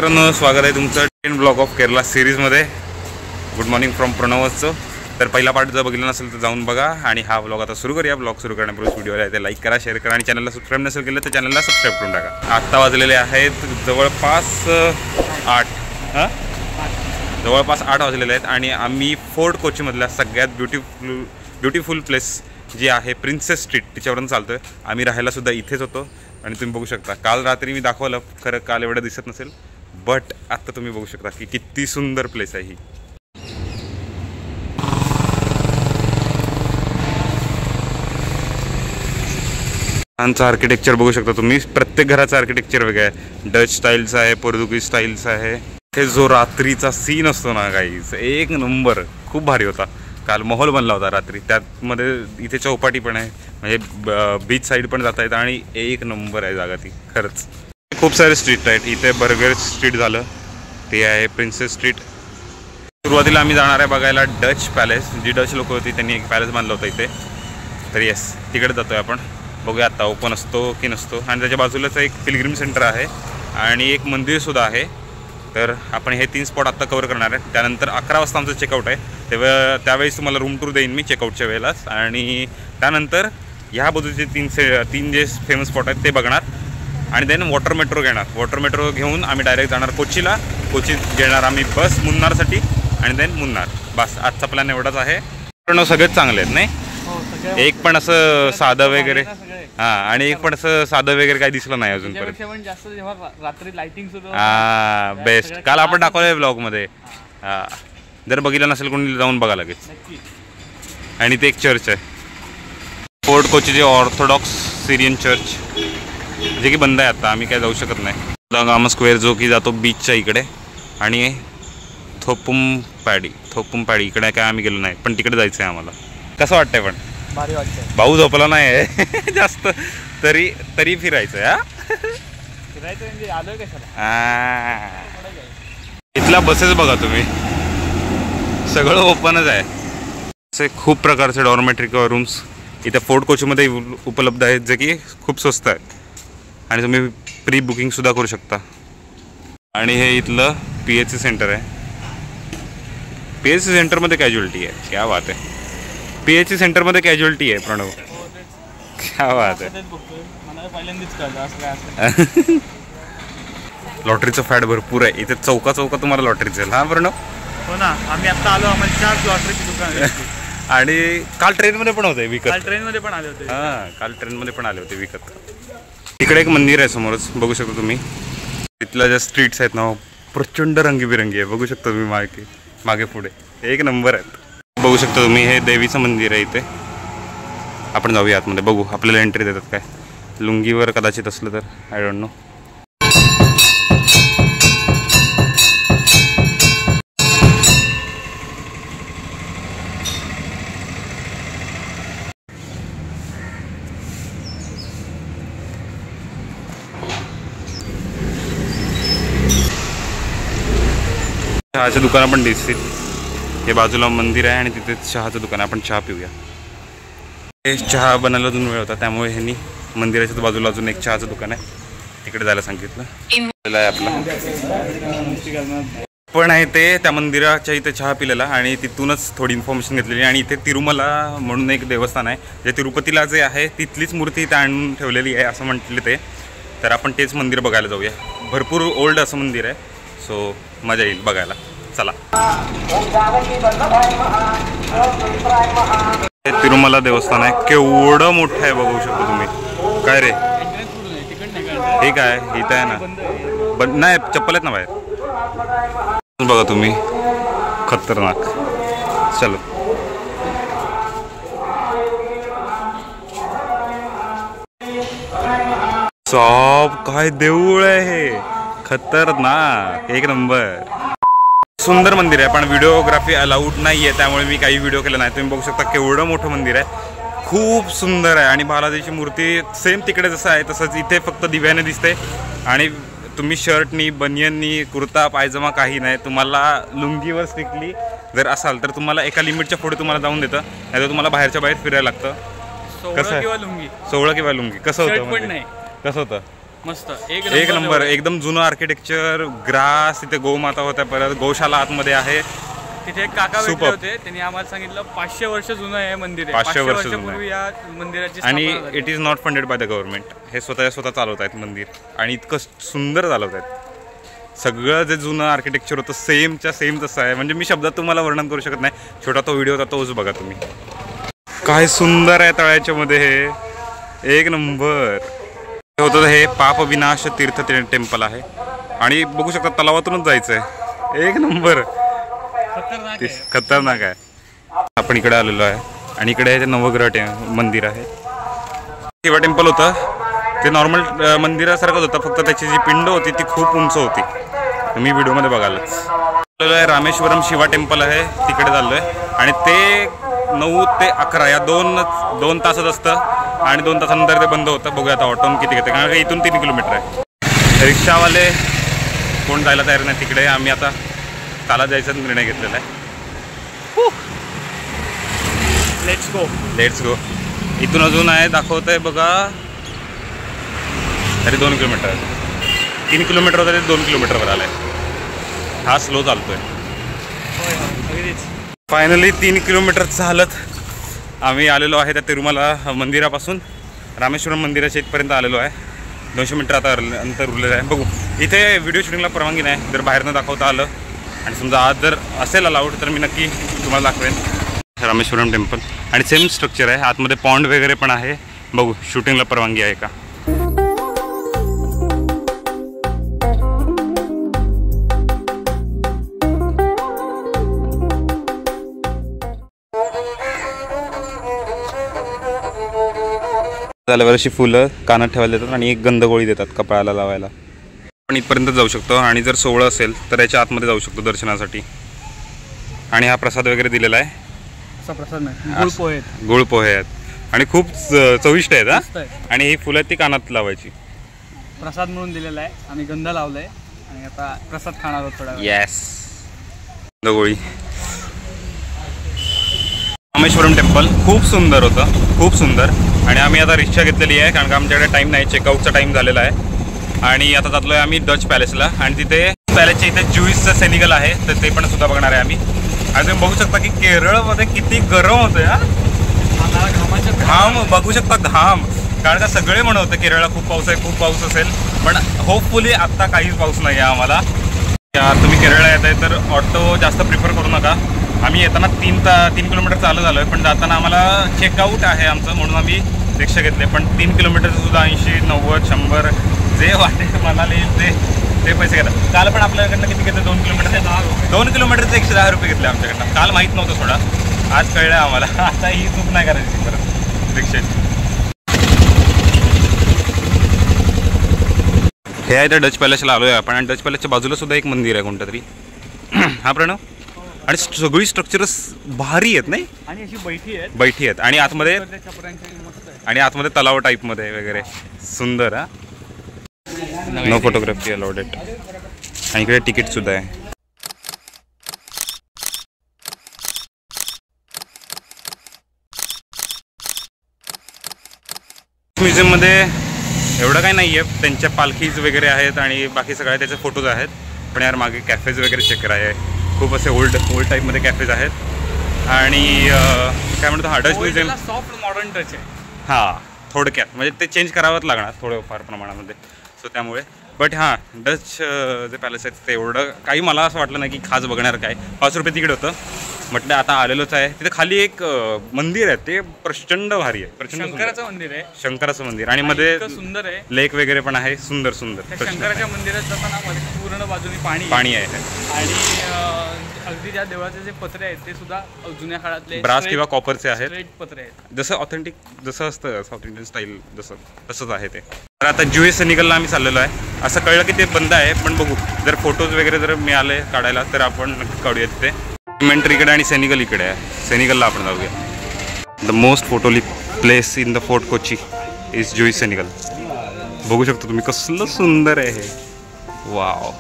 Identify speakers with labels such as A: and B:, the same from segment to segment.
A: मित्रांनो, स्वागत आहे तुमचं 10 ब्लॉग ऑफ केरला सिरीजमध्ये. गुड मॉर्निंग फ्रॉम प्रणवचं. तर पहिला पार्ट जर बघितला नसेल तर जाऊन बघा. आणि हा ब्लॉग आता सुरू करूया. ब्लॉग सुरू करण्यापूर्वी व्हिडिओ आहे ते लाईक करा, शेअर करा आणि चॅनलला सबस्क्राईब नसेल केलं तर चॅनलला सबस्क्राईब करून टाका. आत्ता वाजलेले आहेत जवळपास 8 वाजलेले आहेत आणि आम्ही फोर्ट कोचीमधल्या सगळ्यात ब्युटिफुल प्लेस जी आहे प्रिन्सेस स्ट्रीट तिच्यावरून चालतो आहे. आम्ही राहायलासुद्धा इथेच होतो आणि तुम्ही बघू शकता. काल रात्री मी दाखवलं, खरं काल एवढं दिसत नसेल, बट आत्ता तुम्ही बघू शकता की किती सुंदर प्लेस आहे ही. छानचं आर्किटेक्चर बघू शकता तुम्ही. प्रत्येक घराचं आर्किटेक्चर वेगळं आहे. डच स्टाईलचं आहे, पोर्तुगीज स्टाईलचं आहे. हे जो रात्रीचा सीन असतो ना गाईज, एक नंबर, खूप भारी होता. काल माहोल बनला होता रात्री. त्यामध्ये इथे चौपाटी पण आहे, म्हणजे बीच साईड पण जाता येतं आणि एक नंबर आहे जागा ती खरंच. खूप सारे स्ट्रीट आहेत इथे. बर्गर स्ट्रीट झालं, ते आहे प्रिन्सेस स्ट्रीट. सुरुवातीला आम्ही जाणार आहे बघायला डच पॅलेस. जी डच लोक होती त्यांनी एक पॅलेस बांधलं होतं इथे. तर येस, तिकडे जातो आहे आपण. बघूया आता ओपन असतो की नसतो. आणि त्याच्या बाजूलाच एक पिलग्रिम सेंटर आहे आणि एक मंदिरसुद्धा आहे. तर आपण हे 3 स्पॉट आत्ता कवर करणार आहे. त्यानंतर 11 वाजता आमचं चेकआउट आहे. त्यावेळेस तुम्हाला रूम टूर देईन मी चेकआउटच्या वेळेलाच. आणि त्यानंतर ह्या बाजूचे 3 जे फेमस स्पॉट आहेत ते बघणार. आणि देन वॉटर मेट्रो घेणार. वॉटर मेट्रो घेऊन आम्ही डायरेक्ट जाणार कोचीला. कोचीत घेणार आम्ही बस मुन्नारसाठी आणि देन मुन्नार. बस आजचा प्लॅन एवढाच आहे. पण सगळेच चांगले आहेत नाही, एक पण असं साधं वगैरे आणि एक पण असं साधं वगैरे काही दिसलं नाही अजूनपर्यंत. बेस्ट. काल आपण दाखवलंय ब्लॉगमध्ये. जर बघितलं नसेल कोणी जाऊन बघा लगेच. आणि ते एक चर्च आहे, फोर्ट कोचीचे ऑर्थोडॉक्स सिरियन चर्च, जे की बंद आहे आता. आम्ही काय जाऊ शकत नाही. गामा स्क्वेअर जो की जातो बीचच्या इकडे. आणि थोपुम पॅडी इकडे काय आम्ही गेलो नाही, पण तिकडे जायचं आहे आम्हाला. कसं वाटतंय? पण
B: भारी वाटतंय.
A: भाऊ झोपला नाही आहे जास्त, तरी फिरायचं आहे.
B: फिरायचं म्हणजे आलोय कशाला.
A: इथल्या बसेस बघा तुम्ही, सगळं ओपनच आहे. असे खूप प्रकारचे डॉर्मेटरी किंवा रूम्स इथे फोर्ट कोचीमध्ये उपलब्ध आहेत, जे की खूप स्वस्त आहेत आणि तुम्ही प्री बुकिंगसुद्धा करू शकता. आणि हे इथलं PHC सेंटर आहे. PHC सेंटरमध्ये कॅज्युअलिटी आहे. क्या बात आहे. PHC सेंटरमध्ये कॅज्युअलिटी आहे प्रणव. क्या बात आहे. लॉटरीचं फॅट भरपूर आहे इथे. चौका तुम्हाला लॉटरीचं. हा प्रणव?
B: हो ना, आम्ही आता आलो. आम्हाला 4 लॉटरीची दुकान
A: आणि काल ट्रेनमध्ये पण होते विकत.
B: काल ट्रेनमध्ये पण आले होते.
A: काल ट्रेनमध्ये पण आले होते विकत. इकडे एक मंदिर आहे समोरच, बघू शकता तुम्ही. तिथल्या ज्या स्ट्रीट्स आहेत ना, प्रचंड रंगीबिरंगी आहे. बघू शकता तुम्ही मागे पुढे एक नंबर आहेत. बघू शकता तुम्ही, हे देवीचं मंदिर आहे इथे. आपण जाऊया आतमध्ये, बघू आपल्याला एंट्री देतात काय. लुंगीवर कदाचित असलं तर, आय डोंट नो. चहाचं दुकानं पण दिसतील. हे बाजूला मंदिर आहे आणि तिथे चहाचं दुकान आहे. आपण चहा पिऊया. हे चहा बनायला अजून वेळ होता, त्यामुळे ह्यांनी मंदिराच्या बाजूला अजून एक चहाचं दुकान आहे, तिकडे जायला सांगितलं आहे आपलं. पण आहे ते त्या मंदिराच्या इथे चहा पिलेला आणि तिथूनच थोडी इन्फॉर्मेशन घेतलेली. आणि इथे तिरुमला म्हणून एक देवस्थान आहे, जे तिरुपतीला जे आहे तिथलीच मूर्ती इथे आणून ठेवलेली आहे असं म्हटले ते. तर आपण तेच मंदिर बघायला जाऊया. भरपूर ओल्ड असं मंदिर आहे, सो मजा येईल बघायला. चला. हे तिरुमला देवस्थान आहे. केवढं मोठं आहे बघू शकतो तुम्ही. काय रे हे काय इथं आहे ना, नाही चप्पल आहेत ना बाहेर. बघा तुम्ही, खतरनाक. चलो. सॉब काय देऊळ आहे हे, खतरनाक, एक नंबर. सुंदर मंदिर आहे, पण व्हिडिओग्राफी अलाउड नाही आहे, त्यामुळे मी काही व्हिडिओ केला नाही. तुम्ही बघू शकता केवढं मोठं मंदिर आहे, खूप सुंदर आहे. आणि बालाजीची मूर्ती सेम तिकडे जसं आहे तसंच इथे फक्त दिव्याने दिसते. आणि तुम्ही शर्टनी, बनियननी, कुर्ता पायजमा काही नाही. तुम्हाला लुंगीवर स्ट्रिक्टली जर असाल तर तुम्हाला एका लिमिटच्या पुढे तुम्हाला जाऊन देतं, नाही तर तुम्हाला बाहेरच्या बाहेर फिरायला लागतं.
B: 16 किंवा लुंगी.
A: 16 किंवा लुंगी. कसं होतं
B: पण नाही.
A: कसं होतं?
B: मस्त
A: एक नंबर, एकदम जुनं आर्किटेक्चर, ग्रास, तिथे गोमाता होत्या, परत गौशाला आतमध्ये आहे.
B: तिथे एक काका भेटले होते, त्यांनी आम्हाला सांगितलं 500 वर्ष जुनं हे मंदिर आहे.
A: 500 वर्ष
B: वर्षापूर्वी या मंदिराची
A: आणि
B: स्थापना झाली.
A: It is not funded by the government. हे स्वतः चालवत आहेत मंदिर आणि इतकं सुंदर चालवत आहेत. सगळं जे जुनं आर्किटेक्चर होतं सेमच्या सेम तसं आहे. म्हणजे मी शब्दात तुम्हाला वर्णन करू शकत नाही. छोटा तो व्हिडिओ होता, तोच बघा तुम्ही. काय सुंदर आहे तळ्याच्या मध्ये हे, एक नंबर होतं. हे पाप विनाश तीर्थ टेम्पल आहे आणि बघू शकता तलावातूनच जायचं आहे. एक नंबर, खतरनाक आहे. आपण इकडे आलेलो आहे आणि इकडे ते नवग्रह मंदिर आहे. शिवा टेम्पल होतं ते नॉर्मल मंदिरासारखंच होतं, फक्त त्याची जी पिंड होती ती खूप उंच होती. मी व्हिडिओमध्ये बघायलाच आलेलो आहे. रामेश्वरम शिवा टेम्पल आहे, तिकडे चाललो आहे आणि ते 9 ते 11 या दोन तासात असतं आणि 2 तासानंतर ते बंद होतं. बघूया आता ऑटोन किती घेते, कारण की इथून 3 किलोमीटर आहे. रिक्षावाले कोण जायला तयार नाही तिकडे. आम्ही आता चालत जायचा निर्णय घेतलेला आहे. Let's go. इथून अजून आहे दाखवत आहे बघा, तरी 2 किलोमीटर. 3 किलोमीटर होतं ते 2 किलोमीटरवर आलाय. हा स्लो चालतोय. फायनली 3 किलोमीटर चालत आम्ही आलेलो आहे त्या तिरुमला मंदिरापासून रामेश्वरम मंदिराच्या इथपर्यंत आलेलो आहे. 200 मीटर आता अंतर उरलेलं आहे. बघू, इथे व्हिडिओ शूटिंगला परवानगी नाही, जर बाहेरनं दाखवता आलं आणि समजा आज जर असेल अलाउड तर मी नक्की तुम्हाला दाखवेन. रामेश्वरम टेम्पल आणि सेम स्ट्रक्चर आहे, आतमध्ये पॉन्ड वगैरे पण आहे. बघू शूटिंगला परवानगी आहे का. झाल्यावर अशी फुलं कानात ठेवायला देतात आणि एक गंधगोळी देतात कपाळाला लावायला. आपण इथपर्यंत जाऊ शकतो आणि जर 16 असेल तर याच्या आतमध्ये जाऊ शकतो दर्शनासाठी. आणि हा प्रसाद वगैरे दिलेला आहे.
B: प्रसाद नाही,
A: गुळ पोहे आहेत आणि खूप चविष्ट आहेत. हा, आणि ही फुलं ती कानात लावायची.
B: प्रसाद म्हणून दिलेला आहे. आम्ही गंध लावलाय आणि आता प्रसाद खाणार आहोत थोडा.
A: येस, गंधगोळी. रामेश्वरम टेम्पल खूप सुंदर होतं, खूप सुंदर. आणि आम्ही आता रिक्षा घेतलेली आहे, कारण का आमच्याकडे टाईम नाही, चेकआउटचा टाईम झालेला आहे. आणि आता जातलो आहे आम्ही डच पॅलेसला. आणि तिथे पॅलेसच्या इथे ज्युईसचं सेनिगल आहे, तर ते पण सुद्धा बघणार आहे आम्ही. आणि तुम्ही बघू शकता की केरळमध्ये किती गरम होतं. हा, घाम बघू शकता, घाम. कारण का सगळे म्हणत होते केरळला खूप पाऊस आहे, खूप पाऊस असेल, पण होपफुली आत्ता काहीच पाऊस नाही आहे आम्हाला. तुम्ही केरळला येत आहे तर ऑटो जास्त प्रिफर करू नका. आम्ही येताना 3 किलोमीटर चालू झालो आहे, पण जाताना आम्हाला चेकआउट आहे आमचं, म्हणून आम्ही रिक्षा घेतले. पण 3 किलोमीटरचं सुद्धा 80, 90, 100 जे वाटेल म्हणाले ते पैसे घेतात. काल पण आपल्याकडनं किती घेतले? 2 किलोमीटरचे 10 रुपये. 2 किलोमीटरचे 110 रुपये घेतले आमच्याकडनं. काल माहीत नव्हतं थोडा, आज कळलं आम्हाला. आता ही चूक नाही करायची परत रिक्षाची. हे आहे तर डच पॅलेसला आलो आहे आपण. आणि डच पॅलेसच्या बाजूला सुद्धा एक मंदिर आहे कोणतं तरी. हा प्रणव. आणि सगळी स्ट्रक्चरच भारी आहेत नाही,
B: आणि अशी बैठी आहेत
A: आणि आतमध्ये तलाव टाईपमध्ये वगैरे सुंदर. हा, नो फोटोग्राफी अलाउड इट. आणि इकडे तिकीट सुद्धा आहे. म्युझियममध्ये एवढं काही नाही आहे, त्यांच्या पालखीज वगैरे आहेत आणि बाकी सगळ्या त्याचे फोटोज आहेत. पण यार मागे कॅफेज वगैरे चेक कराय, खूप असे ओल्ड टाईपमध्ये कॅफेज आहेत. आणि काय म्हणतो, हा Dutch museum
B: soft modern touch आहे.
A: हां, थोडक्यात म्हणजे ते चेंज करावंच लागणार थोडंफार प्रमाणामध्ये. सो त्यामुळे बट हां, डच जे पॅलेस आहेत ते एवढं काही मला असं वाटलं नाही की खास बघणार काय. 5 रुपये तिकीट होतं. म्हटलं आता आलेलोच आहे. तिथे खाली एक मंदिर आहे, ते प्रचंड भारी आहे.
B: शंकराचं मंदिर आहे.
A: शंकराचं मंदिर आणि मध्ये
B: सुंदर आहे,
A: लेक वगैरे पण आहे. सुंदर सुंदर.
B: शंकराच्या मंदिरात जाताना मध्ये पूर्ण बाजूनी
A: पाणी आहे.
B: आणि अगदी ज्या देवाचे जे पत्रे आहेत ते सुद्धा जुन्या काळातले
A: ब्रास किंवा कॉपरचे आहेत.
B: पत्रे आहेत,
A: जसं ऑथेंटिक जसं असतं साऊथ इंडियन स्टाईल तसंच आहे ते. तर आता ज्युईस सेनिगलला आम्ही चाललेलो आहे. असं कळलं की ते बंद आहे, पण बघू जर फोटोज वगैरे जर मिळाले काढायला तर आपण नक्की काढूया तिथे. इन्व्हेंटरी इकडे आणि सेनिगल इकडे आहे. सेनिगलला आपण जाऊया. द मोस्ट फोटोली place in the Fort Kochi is Jewish synagogue. बघू शकता तुम्ही कसलं सुंदर आहे हे. वाव.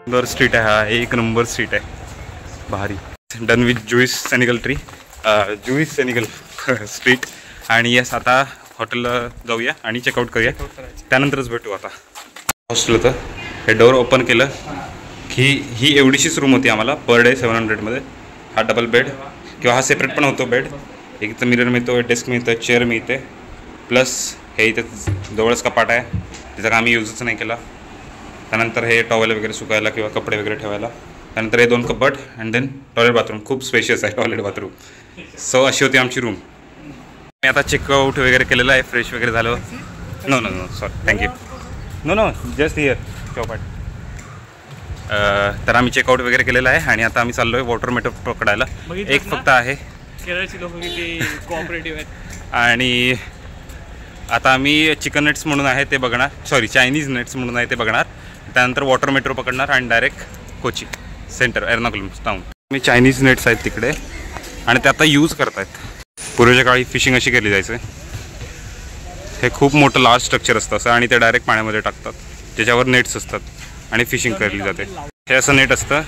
A: सुंदर स्ट्रीट आहे हा, एक नंबर स्ट्रीट आहे, भारी. Done with Jewish synagogue tree. Jewish synagogue street. आणि यस आता हॉटेलला जाऊया आणि चेकआउट करूया, त्यानंतरच भेटू. आता हॉस्टेल होतं, हे डोअर ओपन केलं की ही एवढीशीच रूम होती आम्हाला पर डे 700मध्ये. हा डबल बेड किंवा हा सेपरेट पण होतो बेड. एक इथं मिरर मिळतो, डेस्क मिळतं, चेअर मिळते, प्लस हे इथं जवळच कपाट आहे, तिथं का आम्ही यूजच नाही केला. त्यानंतर हे टॉवेल वगैरे सुकायला किंवा कपडे वगैरे ठेवायला. त्यानंतर हे 2 कपाट अँड देन टॉयलेट बाथरूम. खूप स्पेशियस आहे टॉयलेट बाथरूम. सो अशी होती आमची रूम. मी आता चेकआउट वगैरे केलेलं आहे, फ्रेश वगैरे झालं. No no no sorry, thank you. No no just here चौपाट. तर आम्ही चेकआउट वगैरे केलेलं आहे आणि आता आम्ही चाललो आहे वॉटर मीटर पकडायला. एक फक्त आहे.
B: केरळची लोक किती कोऑपरेटिव्ह आहेत.
A: आणि आता आम्ही चिकन नेट्स म्हणून आहे ते बघणार, सॉरी चायनीज नेट्स म्हणून आहे ते बघणार. त्यानंतर वॉटर मेट्रो पकडणार आणि direct Kochi centre Ernakulam town. मी चायनीज नेट्स आहेत तिकडे आणि ते आता यूज करत आहेत. पूर्वीच्या काळी फिशिंग अशी केली जायचं. हे खूप मोठं लार्ज स्ट्रक्चर असतं असं आणि ते डायरेक्ट पाण्यामध्ये टाकतात, ज्याच्यावर नेट्स असतात आणि फिशिंग केली जाते. हे असं नेट असतं,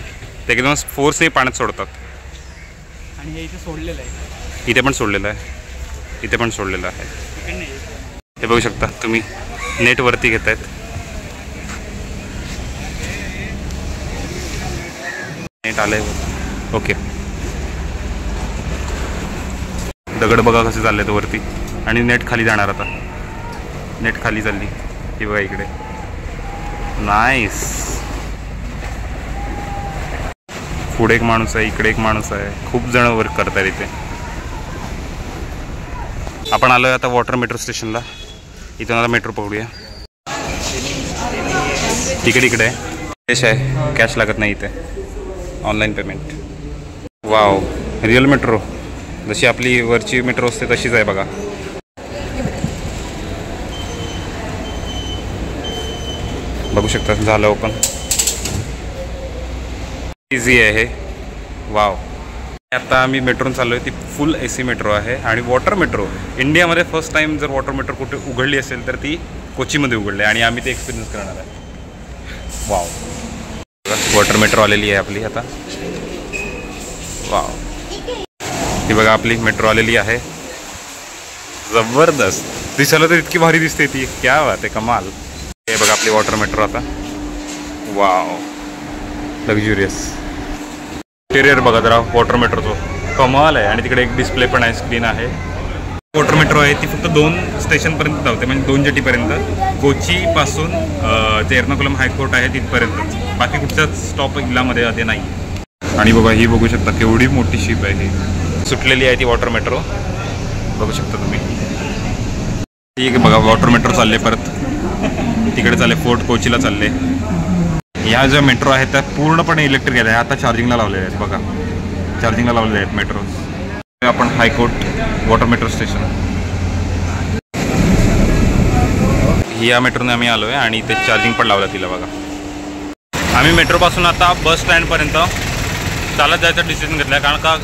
A: ते एकदम फोर्सने पाण्यात सोडतात.
B: आणि हे इथे सोडलेलं आहे,
A: इथे पण सोडलेलं आहे, इथे पण सोडलेलं आहे. हे बघू शकता तुम्ही, नेट वरती घेत आहेत. नेट आलंय ओके. दगड बघा कसे चालले तो वरती आणि नेट खाली जाणार. आता नेट खाली चालली, ही बघा इकडे. नाईस. पुढे एक माणूस आहे, इकडे एक माणूस आहे, खूप जण वर्क करतात इथे. आपण आलो आहे आता वॉटर मेट्रो स्टेशनला. इथून आता मेट्रो पकडूया. तिकीट इकडे आहे, कॅश आहे, कॅश लागत नाही इथे, online payment. Wow, real metro जशी आपली वरची मेट्रो असते तशीच आहे बघा. बघू शकता, झालं ओपन. इझी आहे हे. वाव. आता आम्ही मेट्रोन चाललो आहे, ती फुल AC मेट्रो आहे आणि वॉटर मेट्रो इंडियामध्ये फर्स्ट टाईम जर वॉटर मेट्रो कुठे उघडली असेल तर ती कोचीमध्ये उघडली आणि आम्ही ते एक्सपिरियन्स करणार आहे. वाव, वॉटर मेट्रो आलेली आहे आपली आता. वाव, ही बघा आपली मेट्रो आलेली आहे. जबरदस्त दिसायला तर इतकी भारी दिसते ती, क्या बात आहे, कमाल. हे बघा आपली वॉटर मेट्रो आता. Wow, luxurious. इंटेरियर बघा जरा वॉटर मेट्रोचं, कमाल आहे. आणि तिकडे एक डिस्प्ले पण आहे, स्क्रीन आहे. वॉटर मेट्रो आहे ती फक्त 2 स्टेशनपर्यंत धावते, म्हणजे 2 जेटीपर्यंत. कोचीपासून जे एर्नाकुलम हायकोर्ट आहे तिथपर्यंतच, बाकी कुठच्याच स्टॉप इलामध्ये आधी नाही. आणि बघा ही बघू शकता केवढी मोठी शिप आहे, ही सुटलेली आहे ती वॉटर मेट्रो. बघू शकता तुम्ही. ठीक आहे बघा, वॉटर मेट्रो चालले परत तिकडे चालले, फोर्ट कोचीला चालले. ह्या ज्या मेट्रो आहेत त्या पूर्णपणे इलेक्ट्रिक आहेत. आता चार्जिंगला लावलेल्या आहेत बघा, चार्जिंगला लावलेले आहेत मेट्रो. आपण हायकोर्ट वॉटर मेट्रो स्टेशन, या मेट्रोने आम्ही आलो आहे आणि इथे चार्जिंग पण लावलं तिला बघा. आम्ही मेट्रोपासून आता बस स्टँडपर्यंत चालत जायचा डिसिजन घेतला आहे, कारण का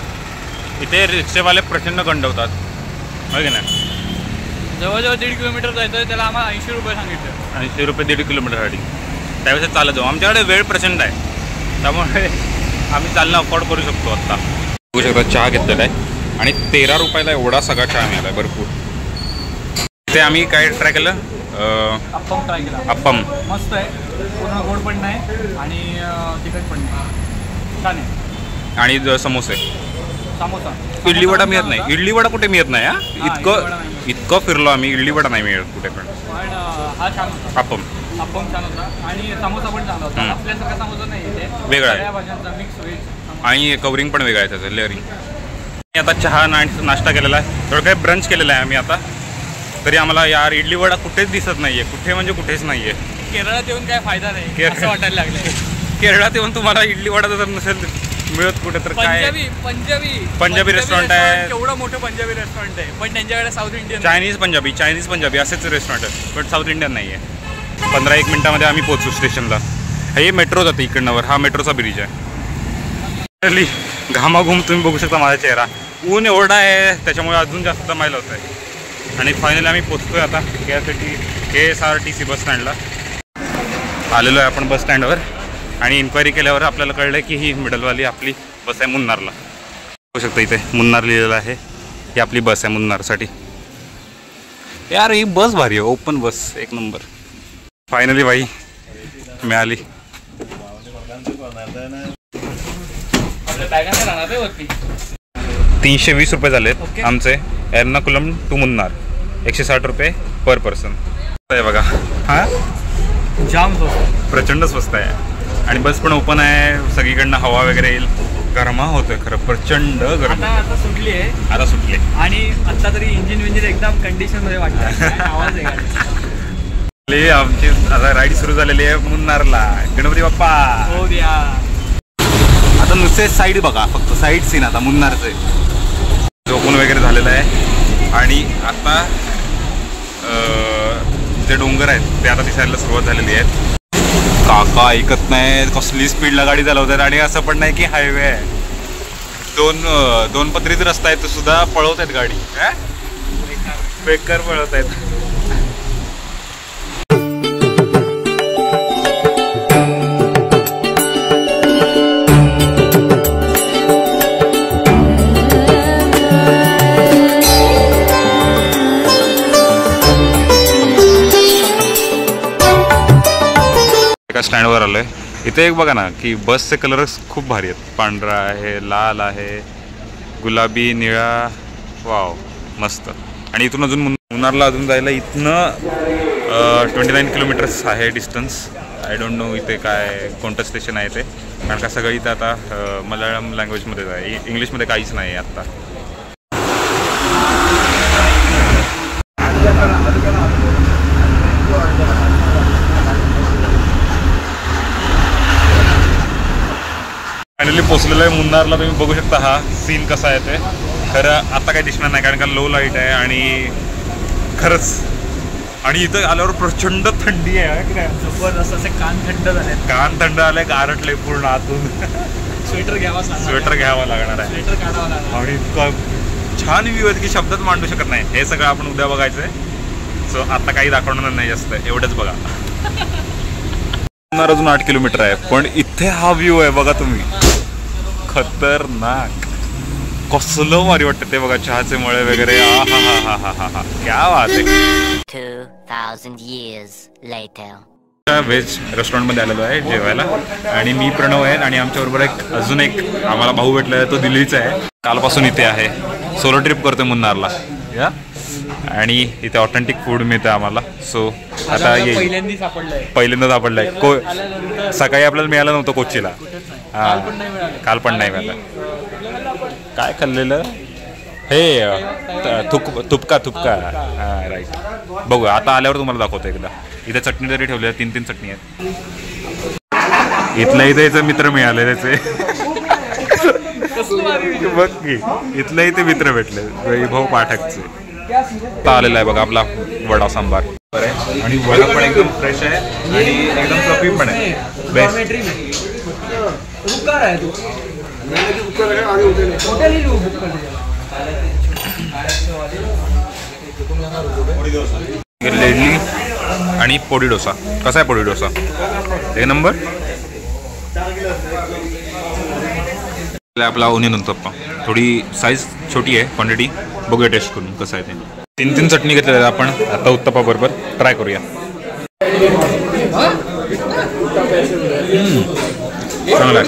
A: इथे रिक्षेवाले प्रचंड गंडवतात, हो की नाही.
B: जवळजवळ 1.5 किलोमीटर जायचं आहे, त्याला आम्हाला 80 रुपये सांगितलं.
A: 80 रुपये 1.5 किलोमीटरसाठी. त्यावेळेस चालत जाऊ. आमच्याकडे वेळ प्रचंड आहे, त्यामुळे आम्ही चालणं अफोर्ड करू शकतो. आत्ता बघू शकता चहा घेतलेला आहे आणि 13 रुपयाला एवढा सगळा चहा मिळाला आहे, भरपूर. इथे आम्ही काय ट्राय केलं,
B: अप्पम ट्राय केला.
A: अप्पम
B: मस्त आहे, पूर्ण गोड पण नाही आणि तिखट पण नाही, छान आहे.
A: आणि समोसे,
B: समोसा.
A: इडली वडा मिळत नाही. इडली वडा कुठे मिळत नाही. इतकं फिरलो आम्ही, इडली वडा नाही मिळत कुठे पण.
B: पण हा छान होता,
A: अप्पम
B: छान होता आणि समोसा पण चांगला होता. आपल्यासारखा समोसा नाही इथे,
A: वेगळा आहे
B: भाज्यांचा मिक्स व्हेज
A: आणि कवरिंग पण वेगळं आहे त्याचं, लेअरिंग. आता चहा नाश्ता केलेला आहे, थोडं काही ब्रंच केलेला आहे आम्ही आता. तरी आम्हाला यार इडली वडा कुठेच दिसत नाहीये, कुठे म्हणजे कुठेच नाहीये.
B: केरळात येऊन काय फायदा नाही असं वाटायला लागलंय.
A: केरळात येऊन तुम्हाला इडली वडा जर नसेल मिळत कुठे तर काय. पंजाबी रेस्टॉरंट आहे,
B: केवढं मोठं पंजाबी रेस्टॉरंट आहे, पण त्यांच्याकडे साऊथ इंडियन,
A: चायनीज पंजाबी असेच रेस्टॉरंट आहे, पण साऊथ इंडियन नाही आहे. 15-1 मिनिटामध्ये आम्ही पोहोचू स्टेशनला. हे मेट्रो जाते इकडनं, हा मेट्रोचा ब्रिज आहे. घामाघूम तुम्ही बघू शकता माझा चेहरा. ऊन एवढा आहे त्याच्यामुळे अजून जास्त दमायला होत आहे. आणि फायनली आम्ही पोचतोय आता KSRTC बस स्टँडला. आलेलो आहे आपण बस स्टँडवर आणि इन्क्वायरी केल्यावर आपल्याला कळलं की ही मिडलवाली आपली बस आहे मुन्नारला. बघू बघू शकता इथे मुन्नार लिहिलेलं आहे. ही आपली बस आहे मुन्नारसाठी. यार ही बस भारी आहे, ओपन बस एक नंबर. फायनली भाई मिळाली. 320 रुपये झालेत आमचे एर्नाकुलम टू मुन्नार. 160 रुपये पर पर्सन आहे बघा. हा
B: जाम स्वस्त,
A: प्रचंड स्वस्त आहे आणि बस पण ओपन आहे. सगळीकडनं हवा वगैरे येईल. गरमा होतोय खरं, प्रचंड गरम.
B: आता सुटली आहे,
A: आता सुटले
B: आणि आता तरी इंजिन एकदम कंडिशन मध्ये वाटतं. आवाज आहे गाडी.
A: आमची आता राईड सुरू झालेली आहे मुन्नारला. गणपती बाप्पा
B: हो द्या.
A: आता नुसते साईड बघा, फक्त साईड सीन आता मुन्नारचे. झोपून वगैरे झालेलं आहे आणि आता जे डोंगर आहेत ते आता दिसायला सुरुवात झालेली आहे. काका ऐकत नाही, कसली स्पीडला गाडी चालवतात. आणि असं पण नाही की हायवे आहे, दोन पत्रीत रस्ता आहे तो सुद्धा पळवत आहेत गाडी. बेकार पळवत आहेत. एका स्टँडवर आलोय. इथे एक बघा ना की बसचे कलर्स खूप भारी आहेत. पांढरा आहे, लाल आहे, गुलाबी, निळा. वाव मस्त. आणि इथून अजून मुन्नारला अजून जायला इथनं 29 किलोमीटर्स आहे डिस्टन्स. आय डोंट नो इथे काय कोणतं स्टेशन आहे ते, कारण का सगळं इथं आता मल्याळम लँग्वेजमध्येच आहे. इंग्लिशमध्ये काहीच नाही आहे आत्ता. फायनली पोचलेलं आहे मुन्नारला. तुम्ही बघू शकता हा सीन कसा आहे ते. खरं आता काही दिसणार नाही कारण का लो लाईट आहे आणि खरंच. आणि इथं आल्यावर प्रचंड थंडी आहे.
B: जबरदस्त असे कान थंड झाले,
A: कान थंड आले, गारटले पूर्ण आतून.
B: स्वेटर घ्यावा
A: लागणार आहे.
B: स्वेटर काढावा लागणार.
A: आणि इतकं छान व्ह्यू आहे की शब्दात मांडू शकत नाही. हे सगळं आपण उद्या बघायचं आहे. सो आता काही दाखवणार नाही जास्त, एवढंच बघा. मुन्नार अजून 8 किलोमीटर आहे, पण इथे हा व्ह्यू आहे बघा तुम्ही. खतरनाक. कसलं भारी वाटतं ते बघा. चहाचे मळे वगैरे. हा क्या बात आहे.
C: 2000 years later.
A: व्हेज रेस्टॉरंटमध्ये आलेलो आहे जेवायला. आणि मी प्रणव आहे आणि आमच्याबरोबर अजून एक आम्हाला भाऊ भेटला आहे, तो दिल्लीचा आहे. कालपासून इथे आहे, सोलो ट्रिप करतोय मुन्नारला. या आणि इथे ऑथेंटिक फूड मिळतं आम्हाला. सो आता पहिल्यांदा सापडलंय. सकाळी आपल्याला मिळालं नव्हतं कोचीला. काल पण नाही मिळालं. काय खाल्लेलं हे तुपका. हा राईट. बघू आता आल्यावर तुम्हाला दाखवतो एकदा. इथे चटणी तरी ठेवली आहे, 3 चटणी आहेत. इथल्या इथे मित्र मिळाले त्याचे. बघ की इथल्या इथे मित्र भेटले वैभव पाठकचे. आता आलेला आहे बघा आपला वडा सांबार. आणि वडा पण एकदम फ्रेश आहे आणि एकदम फ्लफी पण आहे. बेस्ट. इडली आणि पोडी डोसा. कसा आहे पोडी डोसा? एक नंबर. आपला ओनियन उत्तप्पा. थोडी साईज छोटी आहे, क्वांटिटी. बघूया टेस्ट करून कसं आहे ते. 3 चटणी घेतलेल्या आपण आता उत्तप्पा बरोबर. ट्राय करूया. चांगला आहे.